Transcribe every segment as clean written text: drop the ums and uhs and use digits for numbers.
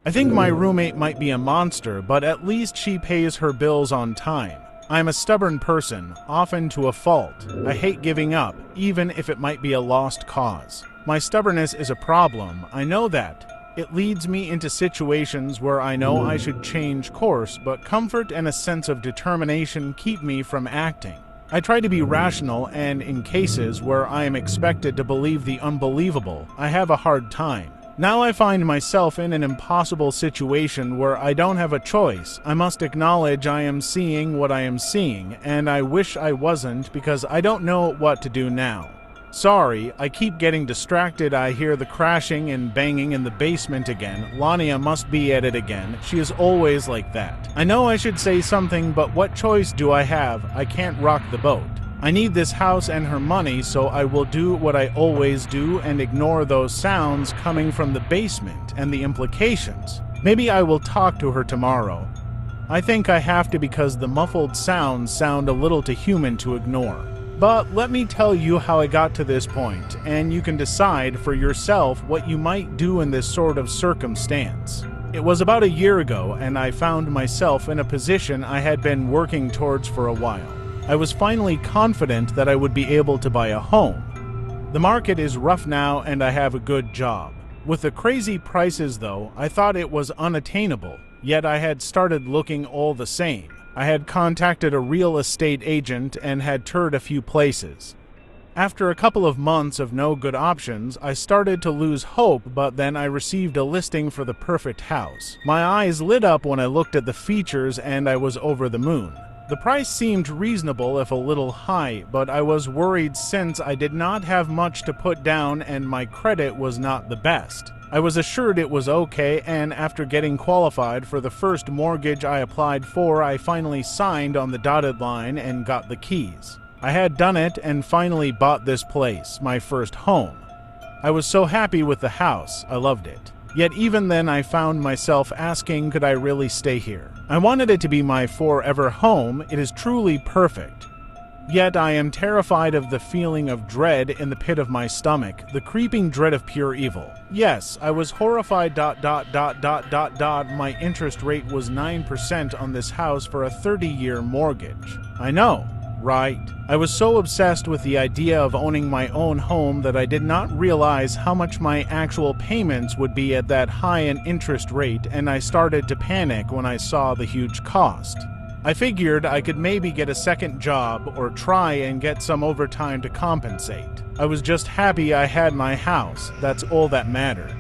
I think my roommate might be a monster, but at least she pays her bills on time. I'm a stubborn person, often to a fault. I hate giving up, even if it might be a lost cause. My stubbornness is a problem, I know that. It leads me into situations where I know I should change course, but comfort and a sense of determination keep me from acting. I try to be rational, and in cases where I am expected to believe the unbelievable, I have a hard time. Now I find myself in an impossible situation where I don't have a choice. I must acknowledge I am seeing what I am seeing, and I wish I wasn't because I don't know what to do now. Sorry, I keep getting distracted. I hear the crashing and banging in the basement again. Lania must be at it again. She is always like that. I know I should say something, but what choice do I have? I can't rock the boat. I need this house and her money, so I will do what I always do and ignore those sounds coming from the basement and the implications. Maybe I will talk to her tomorrow. I think I have to because the muffled sounds sound a little too human to ignore. But let me tell you how I got to this point, and you can decide for yourself what you might do in this sort of circumstance. It was about a year ago, and I found myself in a position I had been working towards for a while. I was finally confident that I would be able to buy a home. The market is rough now and I have a good job. With the crazy prices though, I thought it was unattainable, yet I had started looking all the same. I had contacted a real estate agent and had toured a few places. After a couple of months of no good options, I started to lose hope, but then I received a listing for the perfect house. My eyes lit up when I looked at the features and I was over the moon. The price seemed reasonable if a little high, but I was worried since I did not have much to put down and my credit was not the best. I was assured it was okay, and after getting qualified for the first mortgage I applied for, I finally signed on the dotted line and got the keys. I had done it and finally bought this place, my first home. I was so happy with the house, I loved it. Yet even then I found myself asking, could I really stay here? I wanted it to be my forever home. It is truly perfect. Yet I am terrified of the feeling of dread in the pit of my stomach, the creeping dread of pure evil. Yes, I was horrified. My interest rate was 9% on this house for a 30-year mortgage. I know. Right. I was so obsessed with the idea of owning my own home that I did not realize how much my actual payments would be at that high an interest rate, and I started to panic when I saw the huge cost. I figured I could maybe get a second job or try and get some overtime to compensate. I was just happy I had my house. That's all that mattered.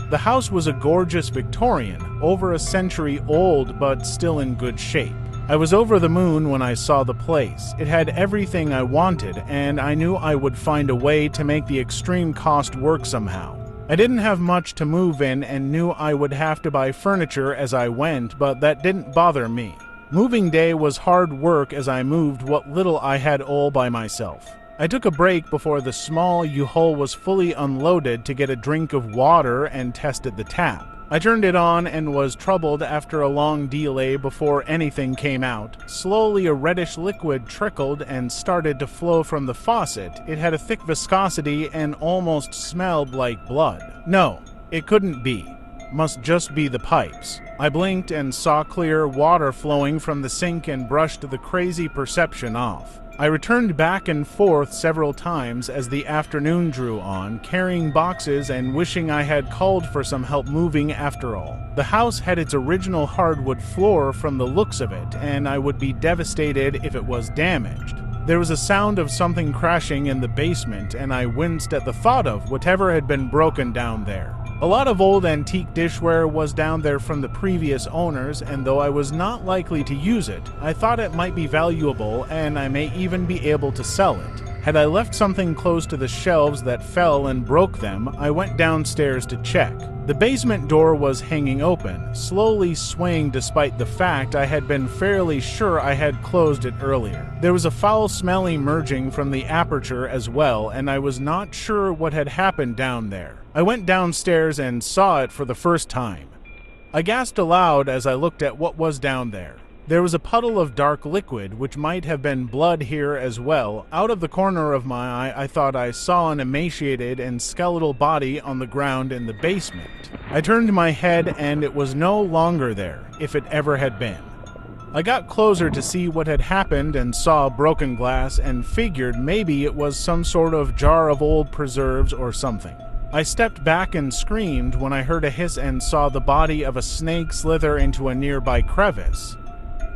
The house was a gorgeous Victorian, over a century old but still in good shape. I was over the moon when I saw the place. It had everything I wanted, and I knew I would find a way to make the extreme cost work somehow. I didn't have much to move in and knew I would have to buy furniture as I went, but that didn't bother me. Moving day was hard work as I moved what little I had all by myself. I took a break before the small U-Haul was fully unloaded to get a drink of water and tested the tap. I turned it on and was troubled after a long delay before anything came out. Slowly a reddish liquid trickled and started to flow from the faucet. It had a thick viscosity and almost smelled like blood. No, it couldn't be. Must just be the pipes. I blinked and saw clear water flowing from the sink and brushed the crazy perception off. I returned back and forth several times as the afternoon drew on, carrying boxes and wishing I had called for some help moving after all. The house had its original hardwood floor from the looks of it, and I would be devastated if it was damaged. There was a sound of something crashing in the basement, and I winced at the thought of whatever had been broken down there. A lot of old antique dishware was down there from the previous owners, and though I was not likely to use it, I thought it might be valuable and I may even be able to sell it. Had I left something close to the shelves that fell and broke them, I went downstairs to check. The basement door was hanging open, slowly swaying despite the fact I had been fairly sure I had closed it earlier. There was a foul smell emerging from the aperture as well, and I was not sure what had happened down there. I went downstairs and saw it for the first time. I gasped aloud as I looked at what was down there. There was a puddle of dark liquid, which might have been blood here as well. Out of the corner of my eye, I thought I saw an emaciated and skeletal body on the ground in the basement. I turned my head and it was no longer there, if it ever had been. I got closer to see what had happened and saw broken glass and figured maybe it was some sort of jar of old preserves or something. I stepped back and screamed when I heard a hiss and saw the body of a snake slither into a nearby crevice.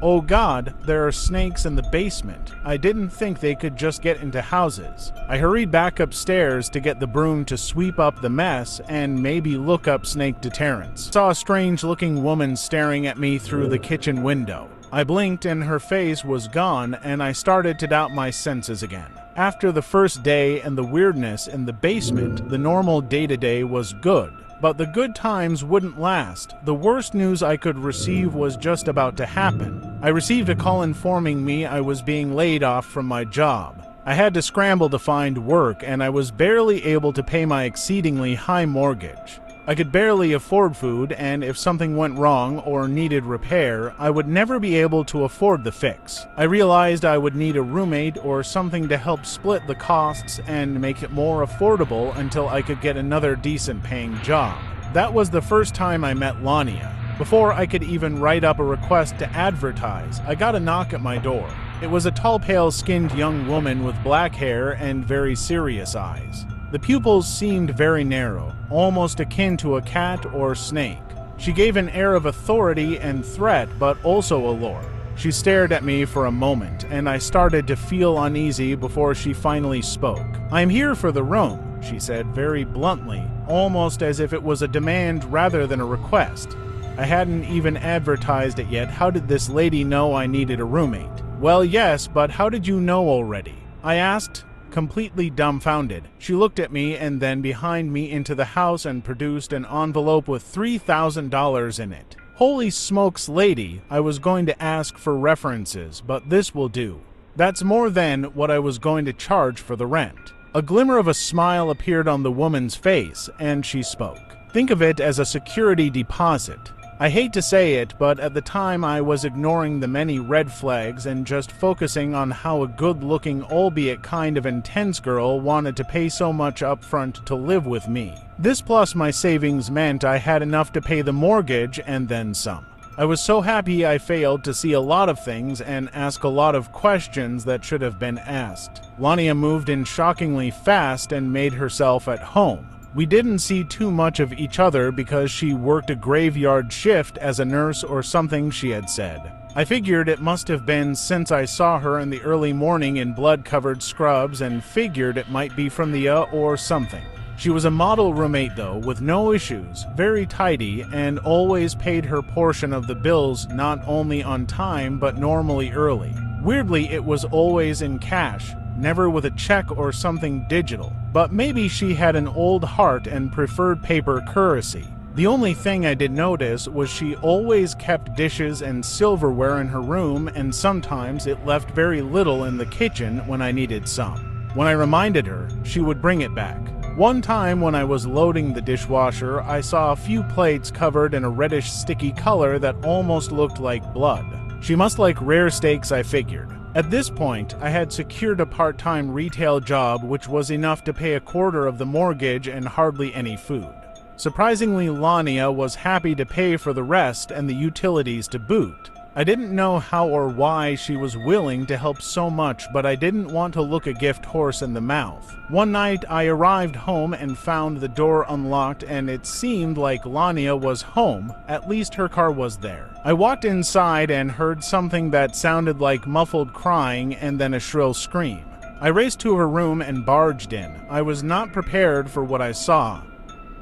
Oh God, there are snakes in the basement. I didn't think they could just get into houses. I hurried back upstairs to get the broom to sweep up the mess and maybe look up snake deterrents. I saw a strange-looking woman staring at me through the kitchen window. I blinked and her face was gone and I started to doubt my senses again. After the first day and the weirdness in the basement, the normal day-to-day was good. But the good times wouldn't last. The worst news I could receive was just about to happen. I received a call informing me I was being laid off from my job. I had to scramble to find work, and I was barely able to pay my exceedingly high mortgage. I could barely afford food, and if something went wrong or needed repair, I would never be able to afford the fix. I realized I would need a roommate or something to help split the costs and make it more affordable until I could get another decent-paying job. That was the first time I met Lania. Before I could even write up a request to advertise, I got a knock at my door. It was a tall, pale-skinned young woman with black hair and very serious eyes. The pupils seemed very narrow, almost akin to a cat or snake. She gave an air of authority and threat, but also allure. She stared at me for a moment, and I started to feel uneasy before she finally spoke. "I'm here for the room," she said very bluntly, almost as if it was a demand rather than a request. I hadn't even advertised it yet. How did this lady know I needed a roommate? "Well, yes, but how did you know already?" I asked, completely dumbfounded. She looked at me and then behind me into the house and produced an envelope with $3,000 in it. Holy smokes, lady, I was going to ask for references, but this will do. That's more than what I was going to charge for the rent. A glimmer of a smile appeared on the woman's face, and she spoke. Think of it as a security deposit. I hate to say it, but at the time I was ignoring the many red flags and just focusing on how a good-looking, albeit kind of intense girl wanted to pay so much up front to live with me. This plus my savings meant I had enough to pay the mortgage and then some. I was so happy I failed to see a lot of things and ask a lot of questions that should have been asked. Lania moved in shockingly fast and made herself at home. We didn't see too much of each other because she worked a graveyard shift as a nurse or something, she had said. I figured it must have been since I saw her in the early morning in blood-covered scrubs and figured it might be from the or something. She was a model roommate though, with no issues, very tidy, and always paid her portion of the bills not only on time but normally early. Weirdly, it was always in cash, never with a check or something digital. But maybe she had an old heart and preferred paper currency. The only thing I did notice was she always kept dishes and silverware in her room, and sometimes it left very little in the kitchen when I needed some. When I reminded her, she would bring it back. One time when I was loading the dishwasher, I saw a few plates covered in a reddish sticky color that almost looked like blood. She must like rare steaks, I figured. At this point, I had secured a part-time retail job which was enough to pay a quarter of the mortgage and hardly any food. Surprisingly, Lania was happy to pay for the rest and the utilities to boot. I didn't know how or why she was willing to help so much, but I didn't want to look a gift horse in the mouth. One night, I arrived home and found the door unlocked, and it seemed like Lania was home. At least her car was there. I walked inside and heard something that sounded like muffled crying and then a shrill scream. I raced to her room and barged in. I was not prepared for what I saw.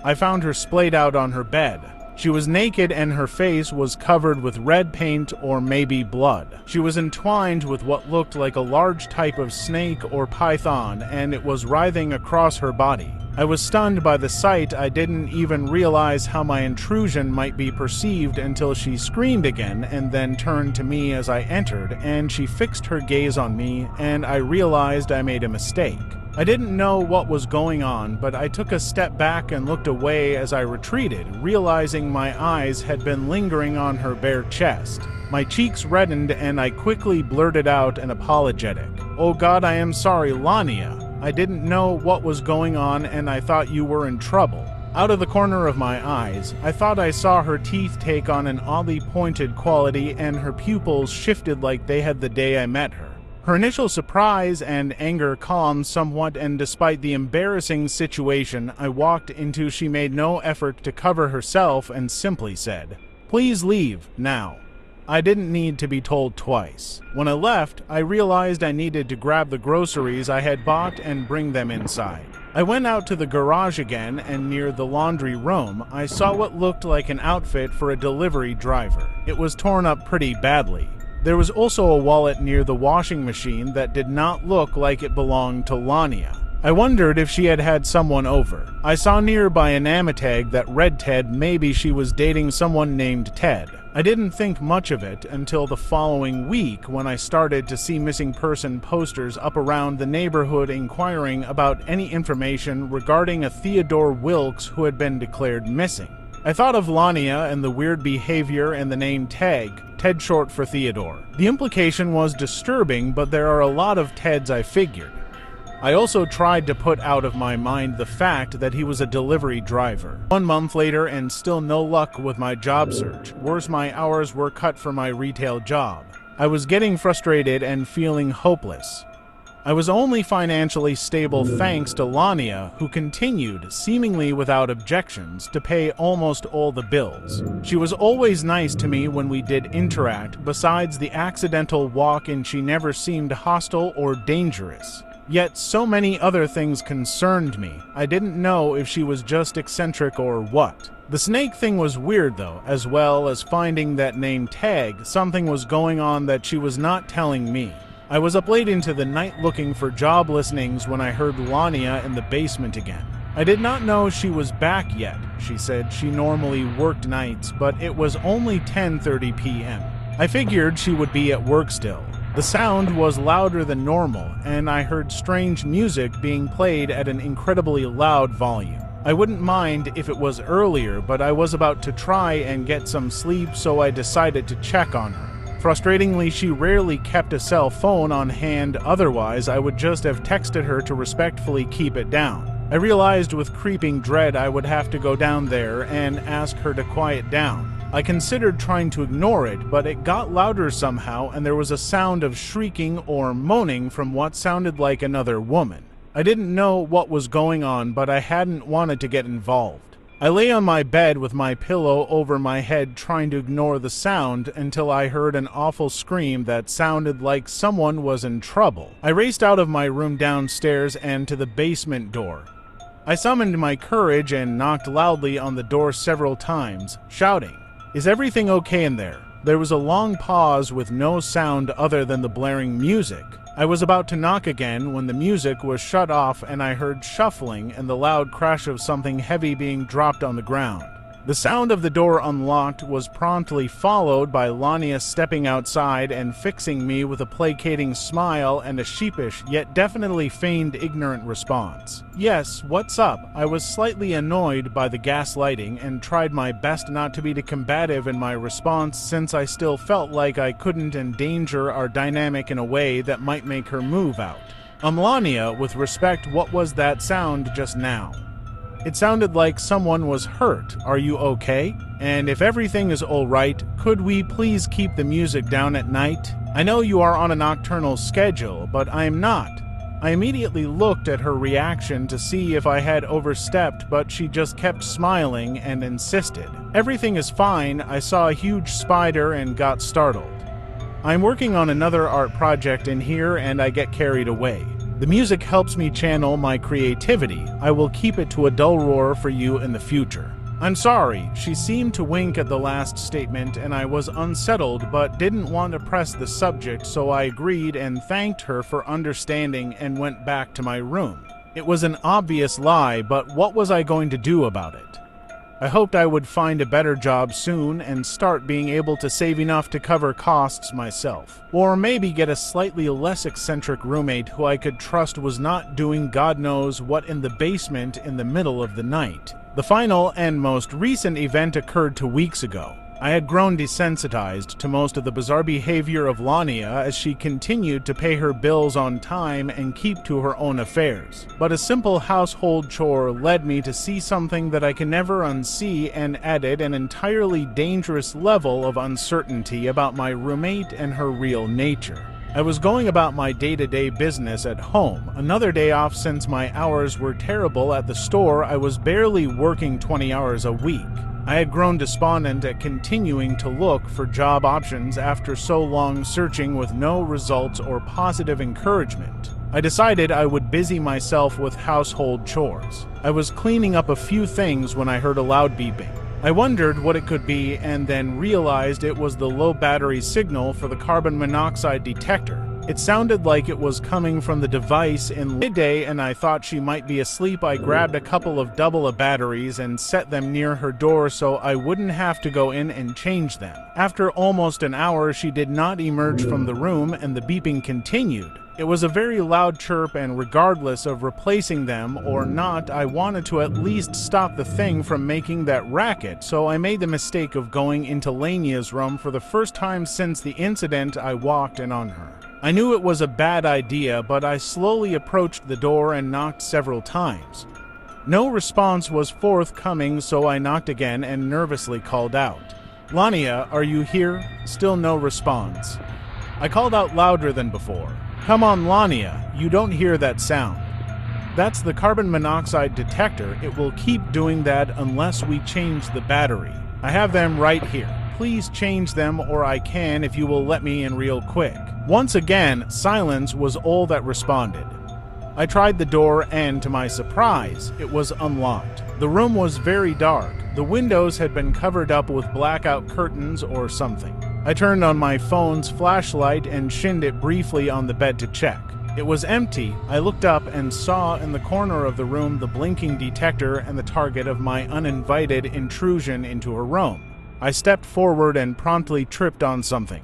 I found her splayed out on her bed. She was naked and her face was covered with red paint or maybe blood. She was entwined with what looked like a large type of snake or python, and it was writhing across her body. I was stunned by the sight. I didn't even realize how my intrusion might be perceived until she screamed again and then turned to me as I entered, and she fixed her gaze on me, and I realized I made a mistake. I didn't know what was going on, but I took a step back and looked away as I retreated, realizing my eyes had been lingering on her bare chest. My cheeks reddened and I quickly blurted out an apologetic. "Oh God, I am sorry, Lania. I didn't know what was going on and I thought you were in trouble." Out of the corner of my eyes, I thought I saw her teeth take on an oddly pointed quality and her pupils shifted like they had the day I met her. Her initial surprise and anger calmed somewhat, and despite the embarrassing situation I walked into, she made no effort to cover herself and simply said, "Please leave, now." I didn't need to be told twice. When I left, I realized I needed to grab the groceries I had bought and bring them inside. I went out to the garage again, and near the laundry room, I saw what looked like an outfit for a delivery driver. It was torn up pretty badly. There was also a wallet near the washing machine that did not look like it belonged to Lania. I wondered if she had had someone over. I saw nearby a name tag that read Ted. Maybe she was dating someone named Ted. I didn't think much of it until the following week when I started to see missing person posters up around the neighborhood inquiring about any information regarding a Theodore Wilkes who had been declared missing. I thought of Lania and the weird behavior and the name Ted short for Theodore. The implication was disturbing, but there are a lot of Teds, I figured. I also tried to put out of my mind the fact that he was a delivery driver. 1 month later and still no luck with my job search. Worse, my hours were cut for my retail job. I was getting frustrated and feeling hopeless. I was only financially stable thanks to Lania, who continued, seemingly without objections, to pay almost all the bills. She was always nice to me when we did interact. Besides the accidental walk-in, she never seemed hostile or dangerous. Yet so many other things concerned me. I didn't know if she was just eccentric or what. The snake thing was weird though, as well as finding that name tag. Something was going on that she was not telling me. I was up late into the night looking for job listings when I heard Lania in the basement again. I did not know she was back yet. She said she normally worked nights, but it was only 10:30 p.m. I figured she would be at work still. The sound was louder than normal, and I heard strange music being played at an incredibly loud volume. I wouldn't mind if it was earlier, but I was about to try and get some sleep, so I decided to check on her. Frustratingly, she rarely kept a cell phone on hand, otherwise I would just have texted her to respectfully keep it down. I realized with creeping dread I would have to go down there and ask her to quiet down. I considered trying to ignore it, but it got louder somehow, and there was a sound of shrieking or moaning from what sounded like another woman. I didn't know what was going on, but I hadn't wanted to get involved. I lay on my bed with my pillow over my head trying to ignore the sound until I heard an awful scream that sounded like someone was in trouble. I raced out of my room downstairs and to the basement door. I summoned my courage and knocked loudly on the door several times, shouting, "Is everything okay in there?" There was a long pause with no sound other than the blaring music. I was about to knock again when the music was shut off and I heard shuffling and the loud crash of something heavy being dropped on the ground. The sound of the door unlocked was promptly followed by Lania stepping outside and fixing me with a placating smile and a sheepish yet definitely feigned ignorant response. "Yes, what's up?" I was slightly annoyed by the gaslighting and tried my best not to be too combative in my response, since I still felt like I couldn't endanger our dynamic in a way that might make her move out. Lania, with respect, what was that sound just now? It sounded like someone was hurt. Are you okay? And if everything is alright, could we please keep the music down at night? I know you are on a nocturnal schedule, but I am not. I immediately looked at her reaction to see if I had overstepped, but she just kept smiling and insisted. Everything is fine. I saw a huge spider and got startled. I'm working on another art project in here and I get carried away. The music helps me channel my creativity. I will keep it to a dull roar for you in the future. I'm sorry. She seemed to wink at the last statement and I was unsettled but didn't want to press the subject, so I agreed and thanked her for understanding and went back to my room. It was an obvious lie, but what was I going to do about it? I hoped I would find a better job soon and start being able to save enough to cover costs myself. Or maybe get a slightly less eccentric roommate who I could trust was not doing God knows what in the basement in the middle of the night. The final and most recent event occurred 2 weeks ago. I had grown desensitized to most of the bizarre behavior of Lania as she continued to pay her bills on time and keep to her own affairs. But a simple household chore led me to see something that I can never unsee and added an entirely dangerous level of uncertainty about my roommate and her real nature. I was going about my day-to-day business at home, another day off since my hours were terrible at the store. I was barely working 20 hours a week. I had grown despondent at continuing to look for job options after so long searching with no results or positive encouragement. I decided I would busy myself with household chores. I was cleaning up a few things when I heard a loud beeping. I wondered what it could be and then realized it was the low battery signal for the carbon monoxide detector. It sounded like it was coming from the device in midday, and I thought she might be asleep. I grabbed a couple of double-A batteries and set them near her door so I wouldn't have to go in and change them. After almost an hour, she did not emerge from the room and the beeping continued. It was a very loud chirp, and regardless of replacing them or not, I wanted to at least stop the thing from making that racket, so I made the mistake of going into Lania's room for the first time since the incident. I walked in on her. I knew it was a bad idea, but I slowly approached the door and knocked several times. No response was forthcoming, so I knocked again and nervously called out, "Lania, are you here?" Still no response. I called out louder than before. "Come on, Lania, you don't hear that sound." "That's the carbon monoxide detector. It will keep doing that unless we change the battery. I have them right here. Please change them, or I can if you will let me in real quick." Once again, silence was all that responded. I tried the door and, to my surprise, it was unlocked. The room was very dark. The windows had been covered up with blackout curtains or something. I turned on my phone's flashlight and shined it briefly on the bed to check. It was empty. I looked up and saw in the corner of the room the blinking detector and the target of my uninvited intrusion into her room. I stepped forward and promptly tripped on something.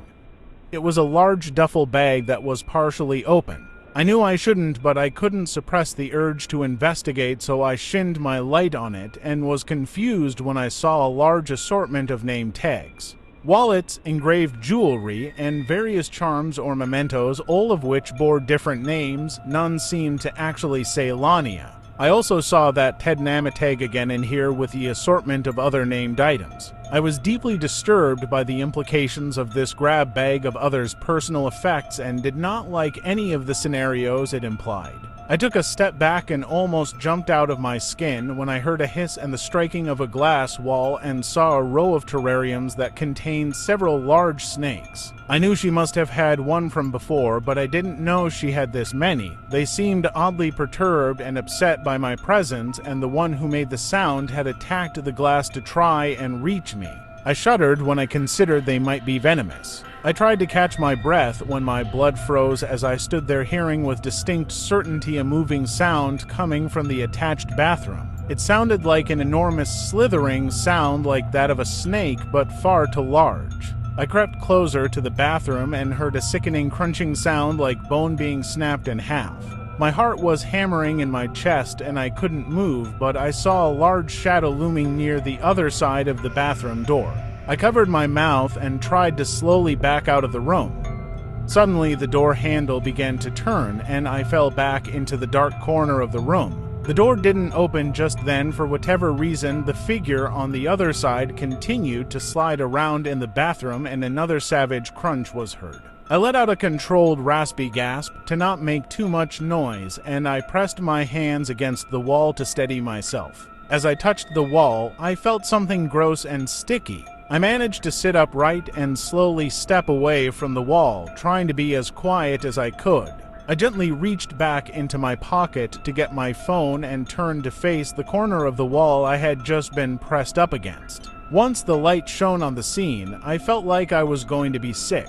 It was a large duffel bag that was partially open. I knew I shouldn't, but I couldn't suppress the urge to investigate, so I shined my light on it and was confused when I saw a large assortment of name tags. Wallets, engraved jewelry, and various charms or mementos, all of which bore different names. None seemed to actually say Lania. I also saw that Ted Namatag again in here with the assortment of other named items. I was deeply disturbed by the implications of this grab bag of others' personal effects and did not like any of the scenarios it implied. I took a step back and almost jumped out of my skin when I heard a hiss and the striking of a glass wall and saw a row of terrariums that contained several large snakes. I knew she must have had one from before, but I didn't know she had this many. They seemed oddly perturbed and upset by my presence, and the one who made the sound had attacked the glass to try and reach me. I shuddered when I considered they might be venomous. I tried to catch my breath when my blood froze as I stood there hearing with distinct certainty a moving sound coming from the attached bathroom. It sounded like an enormous slithering sound like that of a snake, but far too large. I crept closer to the bathroom and heard a sickening crunching sound like bone being snapped in half. My heart was hammering in my chest and I couldn't move, but I saw a large shadow looming near the other side of the bathroom door. I covered my mouth and tried to slowly back out of the room. Suddenly, the door handle began to turn, and I fell back into the dark corner of the room. The door didn't open just then. For whatever reason, the figure on the other side continued to slide around in the bathroom, and another savage crunch was heard. I let out a controlled, raspy gasp to not make too much noise, and I pressed my hands against the wall to steady myself. As I touched the wall, I felt something gross and sticky. I managed to sit upright and slowly step away from the wall, trying to be as quiet as I could. I gently reached back into my pocket to get my phone and turned to face the corner of the wall I had just been pressed up against. Once the light shone on the scene, I felt like I was going to be sick.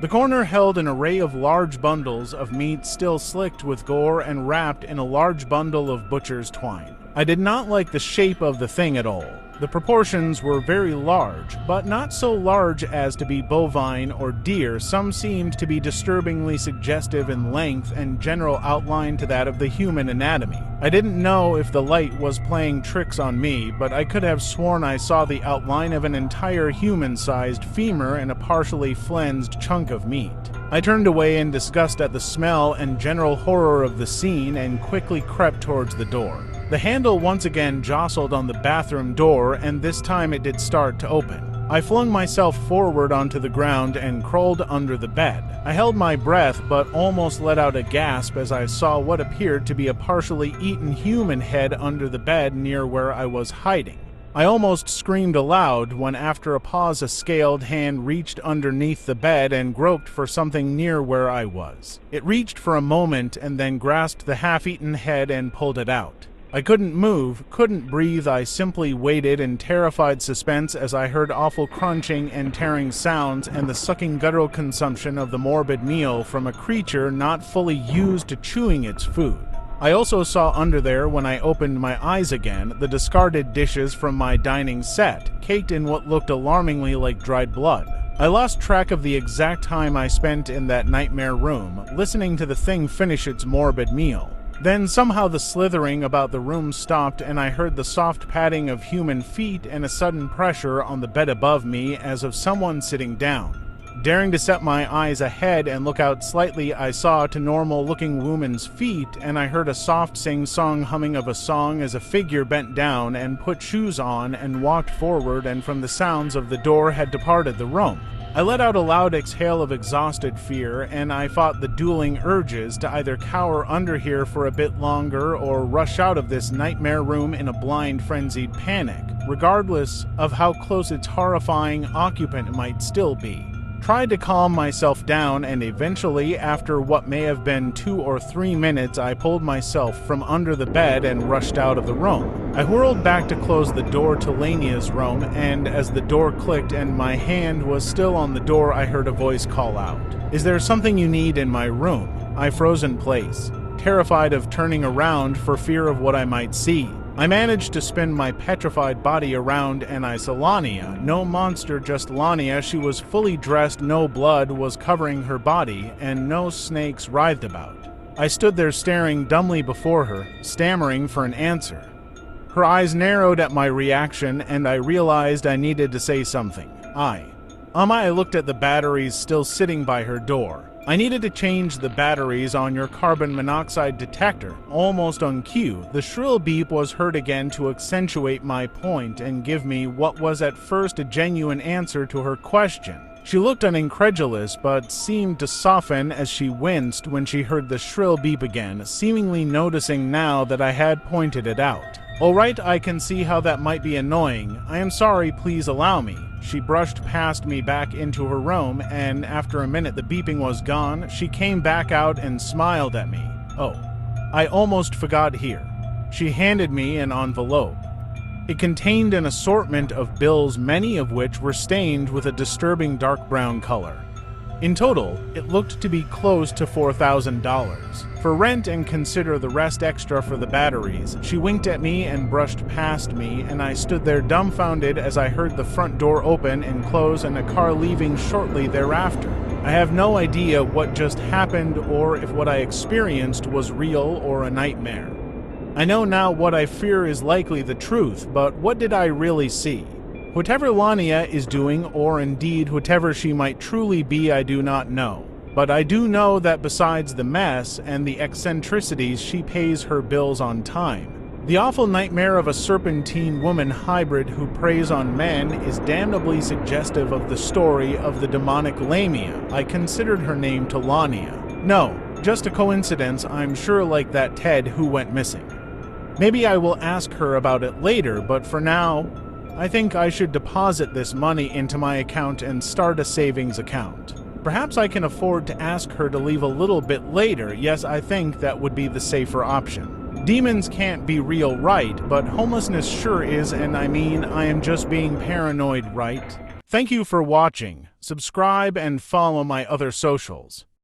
The corner held an array of large bundles of meat still slicked with gore and wrapped in a large bundle of butcher's twine. I did not like the shape of the thing at all. The proportions were very large, but not so large as to be bovine or deer. Some seemed to be disturbingly suggestive in length and general outline to that of the human anatomy. I didn't know if the light was playing tricks on me, but I could have sworn I saw the outline of an entire human-sized femur and a partially flensed chunk of meat. I turned away in disgust at the smell and general horror of the scene and quickly crept towards the door. The handle once again jostled on the bathroom door, and this time it did start to open. I flung myself forward onto the ground and crawled under the bed. I held my breath but almost let out a gasp as I saw what appeared to be a partially eaten human head under the bed near where I was hiding. I almost screamed aloud when after a pause a scaled hand reached underneath the bed and groped for something near where I was. It reached for a moment and then grasped the half-eaten head and pulled it out. I couldn't move, couldn't breathe. I simply waited in terrified suspense as I heard awful crunching and tearing sounds and the sucking guttural consumption of the morbid meal from a creature not fully used to chewing its food. I also saw under there, when I opened my eyes again, the discarded dishes from my dining set, caked in what looked alarmingly like dried blood. I lost track of the exact time I spent in that nightmare room, listening to the thing finish its morbid meal. Then somehow the slithering about the room stopped and I heard the soft padding of human feet and a sudden pressure on the bed above me as of someone sitting down. Daring to set my eyes ahead and look out slightly, I saw a normal-looking woman's feet, and I heard a soft sing-song humming of a song as a figure bent down and put shoes on and walked forward, and from the sounds of the door had departed the room. I let out a loud exhale of exhausted fear, and I fought the dueling urges to either cower under here for a bit longer or rush out of this nightmare room in a blind, frenzied panic, regardless of how close its horrifying occupant might still be. Tried to calm myself down, and eventually, after what may have been 2 or 3 minutes, I pulled myself from under the bed and rushed out of the room. I whirled back to close the door to Lania's room, and as the door clicked and my hand was still on the door, I heard a voice call out, "Is there something you need in my room?" I froze in place, terrified of turning around for fear of what I might see. I managed to spin my petrified body around, and I saw Lania. No monster, just Lania. She was fully dressed, no blood was covering her body, and no snakes writhed about. I stood there staring dumbly before her, stammering for an answer. Her eyes narrowed at my reaction, and I realized I needed to say something. I looked at the batteries still sitting by her door. I needed to change the batteries on your carbon monoxide detector. Almost on cue, the shrill beep was heard again to accentuate my point and give me what was at first a genuine answer to her question. She looked incredulous, but seemed to soften as she winced when she heard the shrill beep again, seemingly noticing now that I had pointed it out. "All right, I can see how that might be annoying. I am sorry, please allow me." She brushed past me back into her room, and after a minute the beeping was gone, she came back out and smiled at me. "Oh, I almost forgot here." She handed me an envelope. It contained an assortment of bills, many of which were stained with a disturbing dark brown color. In total, it looked to be close to $4,000. For rent and consider the rest extra for the batteries, she winked at me and brushed past me, and I stood there dumbfounded as I heard the front door open and close and a car leaving shortly thereafter. I have no idea what just happened or if what I experienced was real or a nightmare. I know now what I fear is likely the truth, but what did I really see? Whatever Lania is doing, or indeed whatever she might truly be, I do not know. But I do know that besides the mess and the eccentricities, she pays her bills on time. The awful nightmare of a serpentine woman hybrid who preys on men is damnably suggestive of the story of the demonic Lamia. I considered her name to Lania. No, just a coincidence, I'm sure, like that Ted who went missing. Maybe I will ask her about it later, but for now, I think I should deposit this money into my account and start a savings account. Perhaps I can afford to ask her to leave a little bit later. Yes, I think that would be the safer option. Demons can't be real, right? But homelessness sure is, and I mean, I am just being paranoid, right? Thank you for watching. Subscribe and follow my other socials.